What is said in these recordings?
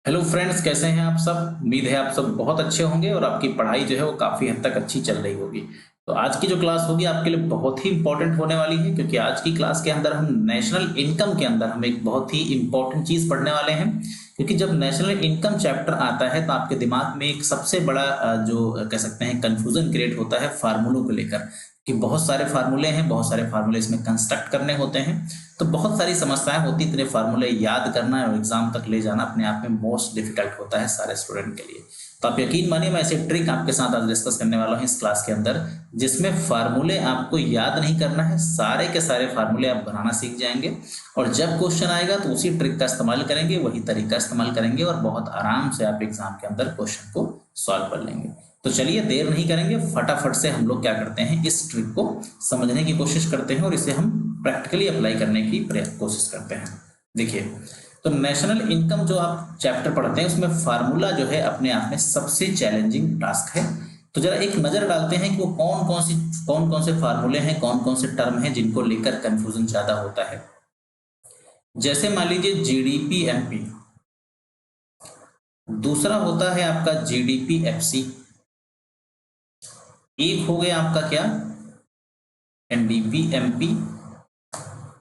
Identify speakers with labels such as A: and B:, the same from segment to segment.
A: Hello friends, कैसे हैं आप सब। उम्मीद है आप सब बहुत अच्छे होंगे और आपकी पढ़ाई जो है वो काफ़ी हद तक अच्छी चल रही होगी। तो आज की जो क्लास होगी आपके लिए बहुत ही इंपॉर्टेंट होने वाली है, क्योंकि आज की क्लास के अंदर हम नेशनल इनकम के अंदर हम एक बहुत ही इंपॉर्टेंट चीज़ पढ़ने वाले हैं। क्योंकि जब नेशनल इनकम चैप्टर आता है तो आपके दिमाग में एक सबसे बड़ा जो कह सकते हैं कंफ्यूजन क्रिएट होता है फार्मूलों को लेकर, कि बहुत सारे फार्मूले हैं, बहुत सारे फार्मूले इसमें कंस्ट्रक्ट करने होते हैं। तो बहुत सारी समस्याएं होती, इतने फार्मूले याद करना और एग्जाम तक ले जाना अपने आप में मोस्ट डिफिकल्ट होता है सारे स्टूडेंट के लिए। तो आप यकीन मानिए, मैं ऐसे ट्रिक आपके साथ आज डिस्कस करने वाला हूँ इस क्लास के अंदर, जिसमें फार्मूले आपको याद नहीं करना है, सारे के सारे फार्मूले आप बनाना सीख जाएंगे। और जब क्वेश्चन आएगा तो उसी ट्रिक का इस्तेमाल करेंगे, वही तरीका इस्तेमाल करेंगे और बहुत आराम से आप एग्जाम के अंदर क्वेश्चन को सॉल्व कर लेंगे। तो चलिए देर नहीं करेंगे, फटाफट से हम लोग क्या करते हैं, इस ट्रिक को समझने की कोशिश करते हैं और इसे हम प्रैक्टिकली अप्लाई करने की कोशिश करते हैं। देखिए, तो नेशनल इनकम जो आप चैप्टर पढ़ते हैं उसमें फार्मूला जो है अपने आप में सबसे चैलेंजिंग टास्क है। तो जरा एक नजर डालते हैं कि वो कौन कौन से फार्मूले हैं, कौन कौन से टर्म हैं जिनको लेकर कंफ्यूजन ज्यादा होता है। जैसे मान लीजिए जीडीपी एमपी, दूसरा होता है आपका जीडीपी एफसी, एक हो गया आपका क्या, एनडीपी एमपी,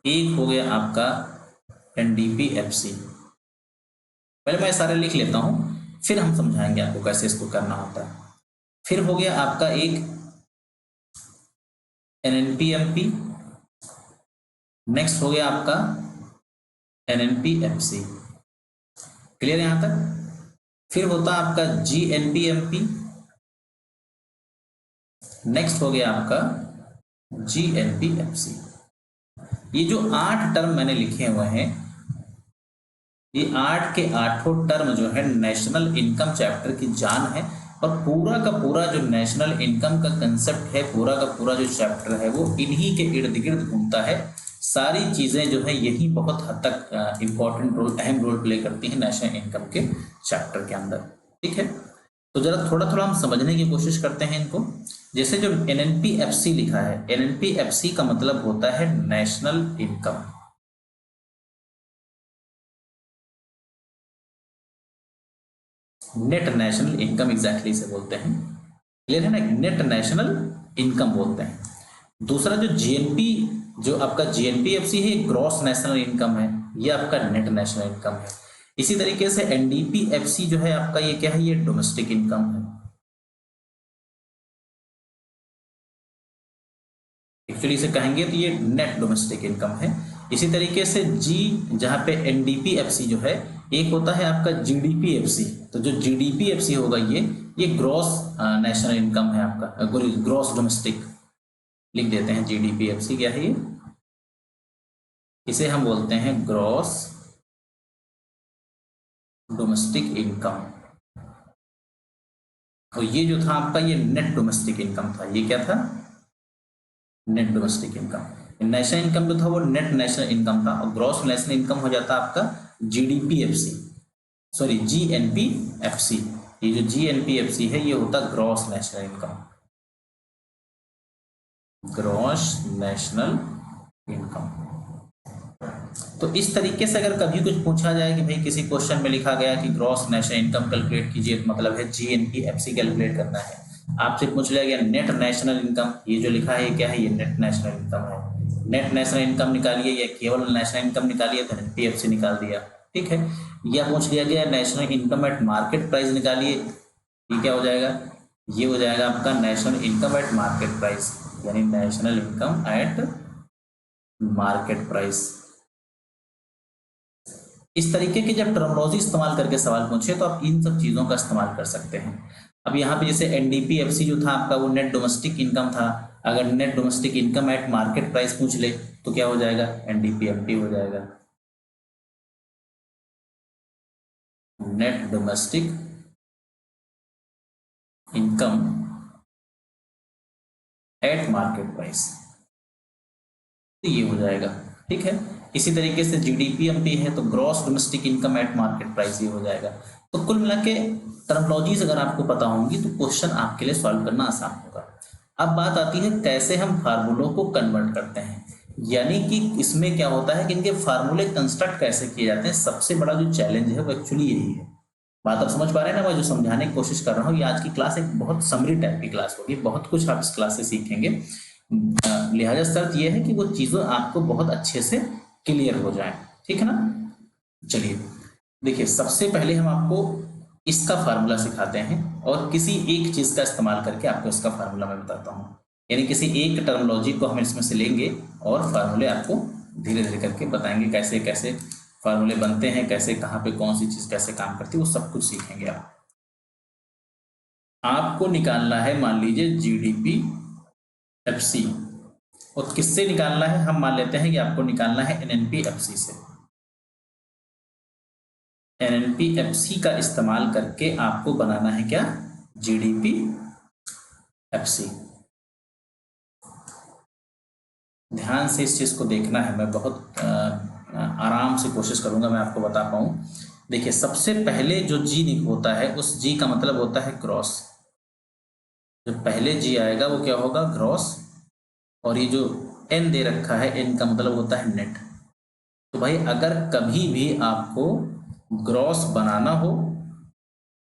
A: एक हो गया आपका एनडीपी एफसी। पहले मैं सारे लिख लेता हूं, फिर हम समझाएंगे आपको कैसे इसको करना होता है। फिर हो गया आपका एक एनएनपी एमपी, नेक्स्ट हो गया आपका एनएनपी एफसी। क्लियर यहां तक। फिर होता आपका जीएनपी एमपी, नेक्स्ट हो गया आपका जीएनपी एफसी। ये जो 8 टर्म मैंने लिखे हुए हैं, ये 8 के 8 टर्म जो है नेशनल इनकम चैप्टर की जान है। और पूरा का पूरा जो नेशनल इनकम का कंसेप्ट है, पूरा का पूरा जो चैप्टर है वो इन्हीं के इर्द गिर्द घूमता है। सारी चीजें जो है यही बहुत हद तक इंपॉर्टेंट रोल, अहम रोल प्ले करती हैं नेशनल इनकम के चैप्टर के अंदर। ठीक है, तो जरा थोड़ा थोड़ा हम समझने की कोशिश करते हैं इनको। जैसे जो एनएनपीएफसी लिखा है, एनएनपीएफसी का मतलब होता है national income. Net national income exactly इसे बोलते हैं। क्लियर है ना, नेट नेशनल इनकम बोलते हैं। दूसरा जो जीएनपी, जो आपका जीएनपीएफसी है, ग्रॉस नेशनल इनकम है, ये आपका नेट नेशनल इनकम है। इसी तरीके से एनडीपीएफसी जो है आपका, ये क्या है, ये डोमेस्टिक इनकम है। एक्चुअली इसे कहेंगे तो ये नेट डोमेस्टिक इनकम है। इसी तरीके से जी, जहां पे एनडीपीएफसी जो है, एक होता है आपका जीडीपीएफसी। तो जो जीडीपीएफसी होगा ये ग्रॉस नेशनल इनकम है आपका, ग्रॉस डोमेस्टिक लिख देते हैं। जीडीपीएफसी क्या है ये, इसे हम बोलते हैं ग्रॉस डोमेस्टिक इनकम। और ये जो था आपका, ये नेट डोमेस्टिक इनकम था। ये क्या था, net domestic income. National income जो था वो नेट नेशनल इनकम था, और ग्रॉस नेशनल इनकम हो जाता आपका जीडीपीएफसी, सॉरी जीएनपीएफसी। ये जो जीएनपीएफसी है ये होता gross national income, gross national income. तो इस तरीके से अगर कभी कुछ पूछा जाए कि भाई किसी क्वेश्चन में लिखा गया कि ग्रॉस नेशनल इनकम कैलकुलेट कीजिए, तो मतलब है जीएनपीएफसी कैलकुलेट करना है। आपसे पूछ लिया गया नेट नेशनल इनकम, ये जो लिखा है ये क्या है, ये नेट नेशनल इनकम है। नेट नेशनल इनकम निकालिए या केवल नेशनल इनकम निकालिए, तो एनपीएफसी निकाल दिया। ठीक है, या पूछ लिया गया national income at market price निकालिए, ये क्या हो जाएगा, ये हो जाएगा आपका national income at market price, यानी national income at market price. इस तरीके की जब टर्मिनोलॉजी इस्तेमाल करके सवाल पूछे तो आप इन सब चीजों का इस्तेमाल कर सकते हैं। अब यहाँ पे जैसे एनडीपीएफसी जो था आपका, वो नेट डोमेस्टिक इनकम था। अगर net domestic income at market price पूछ ले तो क्या हो जाएगा, एनडीपीएमपी हो जाएगा, net domestic income at market price, तो ये हो जाएगा। ठीक है, इसी तरीके से जीडीपीएमपी है तो gross domestic income at market price, ये हो जाएगा। तो कुल मिला के टर्मिनोलॉजीज अगर आपको पता होंगी तो क्वेश्चन आपके लिए सॉल्व करना आसान होगा। अब बात आती है कैसे हम फार्मूलों को कन्वर्ट करते हैं, यानी कि इसमें क्या होता है कि इनके फार्मूले कंस्ट्रक्ट कैसे किए जाते हैं। सबसे बड़ा जो चैलेंज है वो एक्चुअली यही है बात आप समझ पा रहे हैं ना? मैं जो समझाने की कोशिश कर रहा हूँ, ये आज की क्लास एक बहुत समरी टाइप की क्लास होगी, बहुत कुछ आप इस क्लास से सीखेंगे। लिहाजा शर्त ये है कि वो चीज़ें आपको बहुत अच्छे से क्लियर हो जाए, ठीक है ना? चलिए देखिए, सबसे पहले हम आपको इसका फार्मूला सिखाते हैं और किसी एक चीज़ का इस्तेमाल करके आपको इसका फार्मूला मैं बताता हूँ। यानी किसी एक टर्मोलॉजी को हम इसमें से लेंगे और फार्मूले आपको धीरे धीरे करके बताएंगे कैसे कैसे फार्मूले बनते हैं, कैसे कहाँ पे कौन सी चीज़ कैसे काम करती है, वो सब कुछ सीखेंगे आप। आपको निकालना है, मान लीजिए जीडीपी एफसी, और किससे निकालना है? हम मान लेते हैं कि आपको निकालना है एनएनपी एफसी से। एनएनपी एफसी का इस्तेमाल करके आपको बनाना है क्या? GDP FC. ध्यान से इस चीज को देखना है, मैं बहुत आराम से कोशिश करूंगा मैं आपको बता पाऊं। देखिए, सबसे पहले जो जी होता है, उस जी का मतलब होता है ग्रॉस। जो पहले जी आएगा वो क्या होगा? ग्रॉस। और ये जो एन दे रखा है, एन का मतलब होता है नेट। तो भाई अगर कभी भी आपको ग्रॉस बनाना हो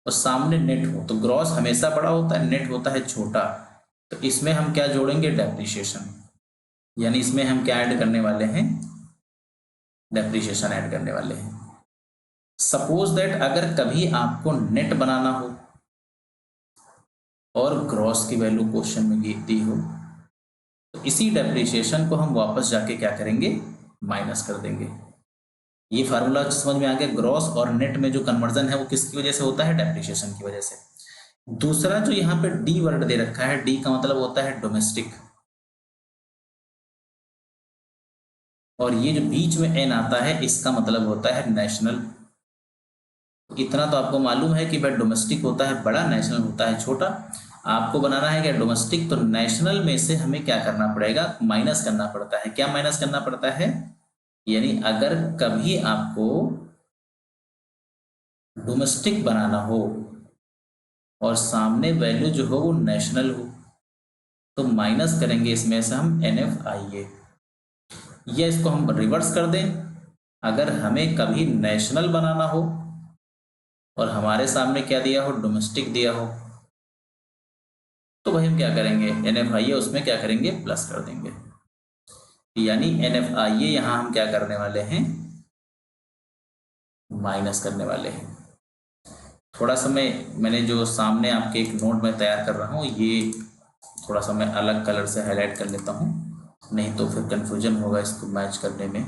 A: और सामने नेट हो, तो ग्रॉस हमेशा बड़ा होता है, नेट होता है छोटा। तो इसमें हम क्या जोड़ेंगे? डेप्रिसिएशन। यानी इसमें हम क्या ऐड करने वाले हैं? डेप्रिसिएशन ऐड करने वाले हैं। सपोज दैट अगर कभी आपको नेट बनाना हो और ग्रॉस की वैल्यू क्वेश्चन में दी हो, तो इसी डेप्रिसिएशन को हम वापस जाके क्या करेंगे? माइनस कर देंगे। ये फार्मूला समझ में आ गया? ग्रॉस और नेट में जो कन्वर्जन है वो किसकी वजह से होता है? डेप्रिसिएशन की वजह से। दूसरा जो यहाँ पे डी वर्ड दे रखा है, डी का मतलब होता है डोमेस्टिक, और ये जो बीच में एन आता है इसका मतलब होता है नेशनल। इतना तो आपको मालूम है कि भाई डोमेस्टिक होता है बड़ा, नेशनल होता है छोटा। आपको बनाना है क्या? डोमेस्टिक। तो नेशनल में से हमें क्या करना पड़ेगा? माइनस करना पड़ता है। क्या माइनस करना पड़ता है? यानी अगर कभी आपको डोमेस्टिक बनाना हो और सामने वैल्यू जो हो वो नेशनल हो, तो माइनस करेंगे इसमें से हम NFIA। या इसको हम रिवर्स कर दें, अगर हमें कभी नेशनल बनाना हो और हमारे सामने क्या दिया हो? डोमेस्टिक दिया हो, तो भाई हम क्या करेंगे? NFIA उसमें क्या करेंगे? प्लस कर देंगे। यानी NFIA यहां हम क्या करने वाले हैं? माइनस करने वाले हैं। थोड़ा सा मैंने जो सामने आपके एक नोट में तैयार कर रहा हूँ, ये थोड़ा सा मैं अलग कलर से हाईलाइट कर लेता हूँ, नहीं तो फिर कंफ्यूजन होगा इसको मैच करने में।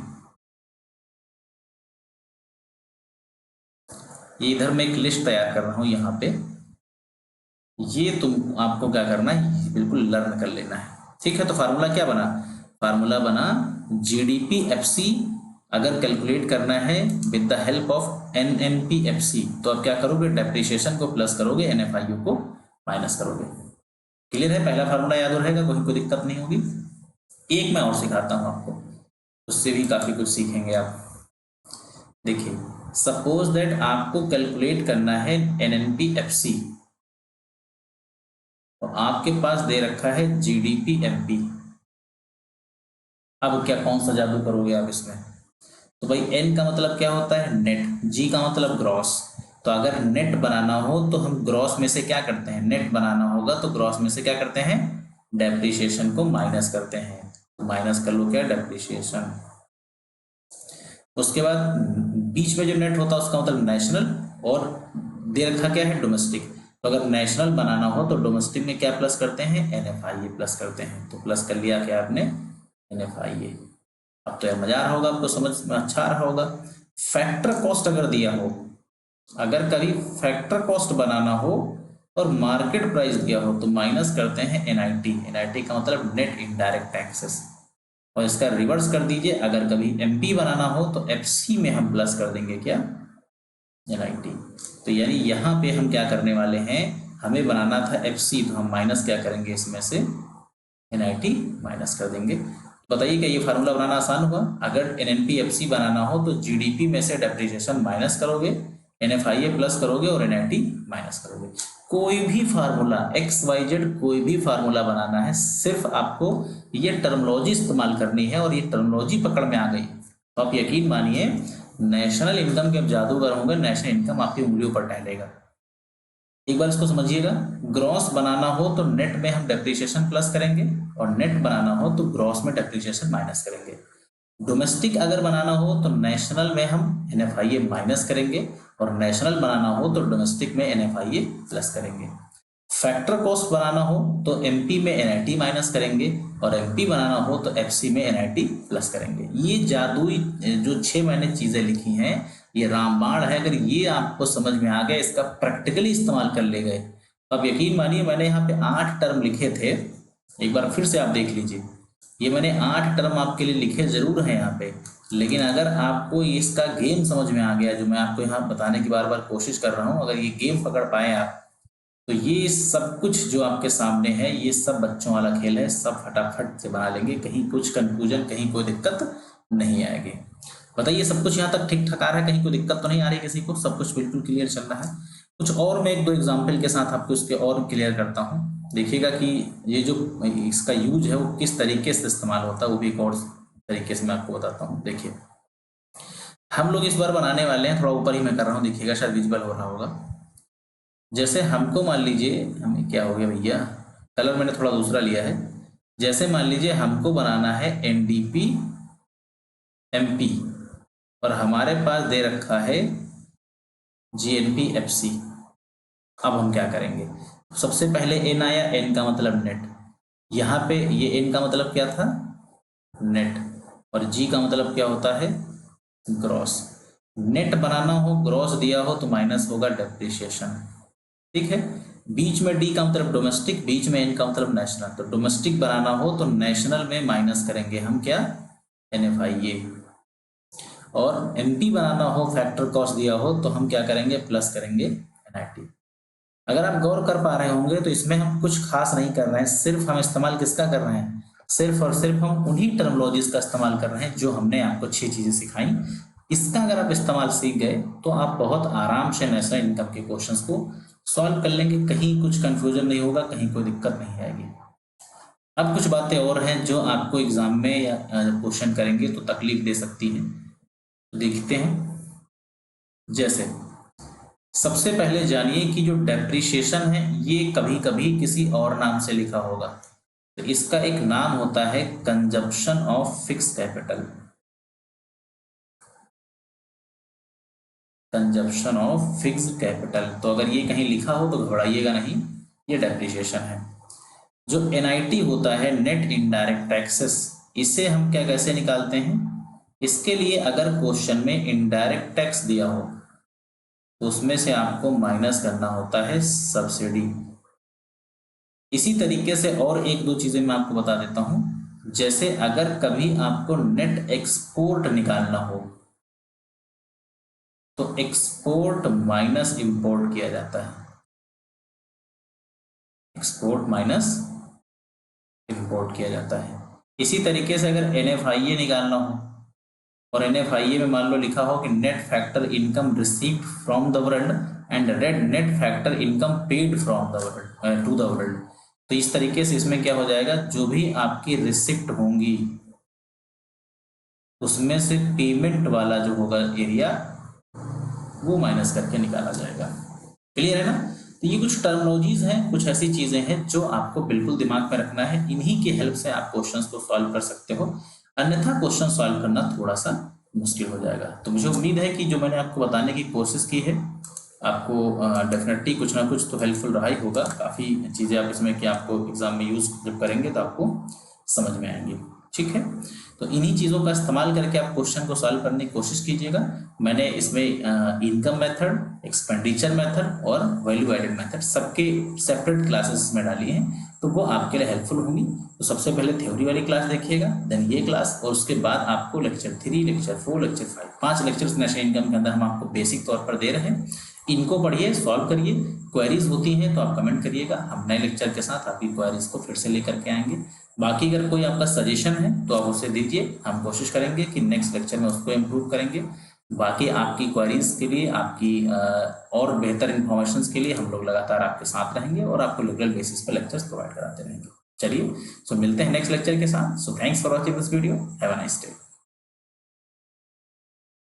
A: ये इधर मैं एक लिस्ट तैयार कर रहा हूँ यहाँ पे, ये तुम आपको क्या करना है? बिल्कुल लर्न कर लेना है, ठीक है? तो फार्मूला क्या बना? फार्मूला बना जीडीपी एफसी। अगर कैलकुलेट करना है with the help of NNP FC, तो आप क्या करोगे? डेप्रिसिएशन को प्लस करोगे, एनएफआईयू को माइनस करोगे। क्लियर है? पहला फार्मूला याद रहेगा, कोई दिक्कत नहीं होगी। एक मैं और सिखाता हूँ आपको, उससे भी काफी कुछ सीखेंगे आप। देखिए, सपोज दैट आपको कैलकुलेट करना है एनएनपी एफसी, तो आपके पास दे रखा है जीडीपी एमपी। अब क्या कौन सा जादू करोगे आप इसमें? तो भाई एन का मतलब क्या होता है? नेट। जी का मतलब ग्रॉस। तो अगर नेट बनाना हो तो हम ग्रॉस में से क्या करते हैं? नेट बनाना होगा तो ग्रॉस में से क्या करते हैं? डेप्रिसिएशन को माइनस करते हैं। तो माइनस कर लो क्या? डेप्रिसिएशन। उसके बाद बीच में जो नेट होता है उसका मतलब नेशनल, और दे रखा क्या है? डोमेस्टिक। तो अगर नेशनल बनाना हो तो डोमेस्टिक में क्या प्लस करते हैं? NFIA प्लस करते हैं। तो प्लस कर लिया क्या आपने? NFIA। अब तो यार मजा आ रहा होगा आपको, समझ में अच्छा आ रहा होगा। फैक्टर कॉस्ट अगर दिया हो, अगर कभी फैक्टर कॉस्ट बनाना हो और मार्केट प्राइस दिया हो, तो माइनस करते हैं NIT। NIT का मतलब नेट इनडायरेक्ट टैक्सेस। और इसका रिवर्स कर दीजिए, अगर कभी MP बनाना हो तो FC में हम प्लस कर देंगे क्या? NIT। तो यानी यहाँ पे हम क्या करने वाले हैं? हमें बनाना था FC, तो हम माइनस क्या करेंगे इसमें से? NIT माइनस कर देंगे। बताइए क्या ये फार्मूला बनाना आसान हुआ? अगर NNP FC बनाना हो तो GDP में से डेप्रिसिएशन माइनस करोगे, NFIA प्लस करोगे और NIT माइनस करोगे। कोई भी फार्मूला XYZ, कोई भी फार्मूला बनाना है, सिर्फ आपको ये टर्मोलॉजी इस्तेमाल करनी है, और ये टर्मोलॉजी पकड़ में आ गई तो आप यकीन मानिए नेशनल इनकम के अब जादूगर होंगे, नेशनल इनकम आपकी उंगलियों पर टहलेगा। एक बार इसको समझिएगा, ग्रॉस बनाना हो तो नेट में हम डेप्रिसिएशन प्लस करेंगे और नेट बनाना हो तो ग्रॉस में डेप्रिसिएशन माइनस करेंगे। डोमेस्टिक अगर बनाना हो तो नेशनल में हम एनएफआईए माइनस करेंगे और नेशनल बनाना हो तो डोमेस्टिक में एनएफआईए प्लस करेंगे। फैक्टर कॉस्ट बनाना हो तो एमपी में एनआईटी माइनस करेंगे और एमपी बनाना हो तो एफसी में एनआईटी प्लस करेंगे। ये जादुई जो 6 मैंने चीजें लिखी हैं, ये रामबाण है। अगर ये आपको समझ में आ गया, इसका प्रैक्टिकली इस्तेमाल कर ले गए, अब यकीन मानिए मैंने यहाँ पे 8 टर्म लिखे थे, एक बार फिर से आप देख लीजिए। ये मैंने 8 टर्म आपके लिए लिखे जरूर हैं यहाँ पे, लेकिन अगर आपको इसका गेम समझ में आ गया, जो मैं आपको यहाँ बताने की बार बार कोशिश कर रहा हूँ, अगर ये गेम पकड़ पाए आप, तो ये सब कुछ जो आपके सामने है ये सब बच्चों वाला खेल है, सब फटाफट से बना लेंगे, कहीं कुछ कंफ्यूजन, कहीं कोई दिक्कत नहीं आएगी। बताइए सब कुछ यहाँ तक ठीक ठाक आ रहा है, कहीं कोई दिक्कत तो नहीं आ रही किसी को, सब कुछ बिल्कुल क्लियर चल रहा है। कुछ और मैं 1-2 एग्जाम्पल के साथ आपको इसके और क्लियर करता हूँ। देखिएगा कि ये जो इसका यूज है वो किस तरीके से इस्तेमाल होता है, वो भी एक और तरीके से मैं आपको बताता हूँ। देखिए हम लोग इस बार बनाने वाले हैं, थोड़ा ऊपर ही मैं कर रहा हूँ, देखिएगा शायद विजिबल हो रहा होगा। जैसे हमको मान लीजिए, हमें क्या हो गया भैया, कलर मैंने थोड़ा दूसरा लिया है। जैसे मान लीजिए हमको बनाना है एनडीपी एमपी और हमारे पास दे रखा है जीएनपी एफसी। अब हम क्या करेंगे, सबसे पहले एन आया, एन का मतलब नेट, यहाँ पे ये एन का मतलब क्या था, नेट, और जी का मतलब क्या होता है, ग्रॉस। नेट बनाना हो, ग्रॉस दिया हो तो माइनस होगा डेप्रिसिएशन, ठीक है। बीच में डी का मतलब डोमेस्टिक, बीच में एन का मतलब नेशनल, तो डोमेस्टिक बनाना हो तो नेशनल में माइनस करेंगे हम क्या, एनएफआईए, और एमपी बनाना हो, फैक्टर कॉस्ट दिया हो तो हम क्या करेंगे, प्लस करेंगे एनआईटी। अगर आप गौर कर पा रहे होंगे तो इसमें हम कुछ खास नहीं कर रहे हैं, सिर्फ हम इस्तेमाल किसका कर रहे हैं, सिर्फ और सिर्फ हम उन्हीं टर्मोलॉजीज का इस्तेमाल कर रहे हैं जो हमने आपको 6 चीजें सिखाई। इसका अगर आप इस्तेमाल सीख गए तो आप बहुत आराम से नेशनल इनकम के क्वेश्चंस को सॉल्व कर लेंगे, कहीं कुछ कंफ्यूजन नहीं होगा, कहीं कोई दिक्कत नहीं आएगी। अब कुछ बातें और हैं जो आपको एग्जाम में या क्वेश्चन करेंगे तो तकलीफ दे सकती हैं, देखते हैं। जैसे सबसे पहले जानिए कि जो डेप्रिसिएशन है ये कभी कभी किसी और नाम से लिखा होगा, तो इसका एक नाम होता है consumption of fix capital, consumption of fix capital. तो अगर ये कहीं लिखा हो तो घबराइएगा नहीं, ये डेप्रिसिएशन है। जो एनआईटी होता है, नेट इनडायरेक्ट टैक्सेस, इसे हम क्या कैसे निकालते हैं, इसके लिए अगर क्वेश्चन में इनडायरेक्ट टैक्स दिया हो तो उसमें से आपको माइनस करना होता है सब्सिडी। इसी तरीके से और 1-2 चीजें मैं आपको बता देता हूं। जैसे अगर कभी आपको नेट एक्सपोर्ट निकालना हो तो एक्सपोर्ट माइनस इंपोर्ट किया जाता है, एक्सपोर्ट माइनस इंपोर्ट किया जाता है। इसी तरीके से अगर एनएफआईए निकालना हो और एनएफआईए में मान लो लिखा हो कि net factor income received from the world and net factor income paid from the world to the world, तो इस तरीके से इसमें क्या हो जाएगा, जो भी आपकी रिसिप्ट होंगी उसमें से पेमेंट वाला जो होगा एरिया वो माइनस करके निकाला जाएगा। क्लियर है ना। तो ये कुछ टर्मिनोलॉजीज हैं, कुछ ऐसी चीजें हैं जो आपको बिल्कुल दिमाग में रखना है, इन्हीं की हेल्प से आप क्वेश्चंस को सॉल्व कर सकते हो, अन्यथा क्वेश्चन सॉल्व करना थोड़ा सा मुश्किल हो जाएगा। तो मुझे उम्मीद है कि जो मैंने आपको बताने की कोशिश की है आपको डेफिनेटली कुछ ना कुछ तो हेल्पफुल रहा ही होगा। काफ़ी चीज़ें आप इसमें कि आपको एग्जाम में यूज़ जब करेंगे तो आपको समझ में आएंगी, ठीक है। तो इन्हीं चीज़ों का इस्तेमाल करके आप क्वेश्चन को सॉल्व करने की कोशिश कीजिएगा। मैंने इसमें इनकम मेथड, एक्सपेंडिचर मेथड और वैल्यू एडेड मेथड सबके सेपरेट क्लासेस में डाली हैं, तो वो आपके लिए हेल्पफुल होंगी। तो सबसे पहले थ्योरी वाली क्लास देखिएगा, देन ये क्लास, और उसके बाद आपको lecture 3, lecture 4, lecture 5, 5 lectures national income के अंदर हम आपको बेसिक तौर पर दे रहे हैं। इनको पढ़िए, सॉल्व करिए, क्वेरीज होती हैं तो आप कमेंट करिएगा, हम नए लेक्चर के साथ आपकी क्वेरीज को फिर से लेकर के आएंगे। बाकी अगर कोई आपका सजेशन है तो आप उसे दीजिए, हम कोशिश करेंगे कि नेक्स्ट लेक्चर में उसको इम्प्रूव करेंगे। बाकी आपकी क्वेरीज के लिए, आपकी और बेहतर इन्फॉर्मेशन के लिए हम लोग लगातार आपके साथ रहेंगे और आपको रेगुलर बेसिस पर लेक्चर्स प्रोवाइड कराते रहेंगे। चलिए, सो मिलते हैं नेक्स्ट लेक्चर के साथ। So thanks for watching this video, have a nice day.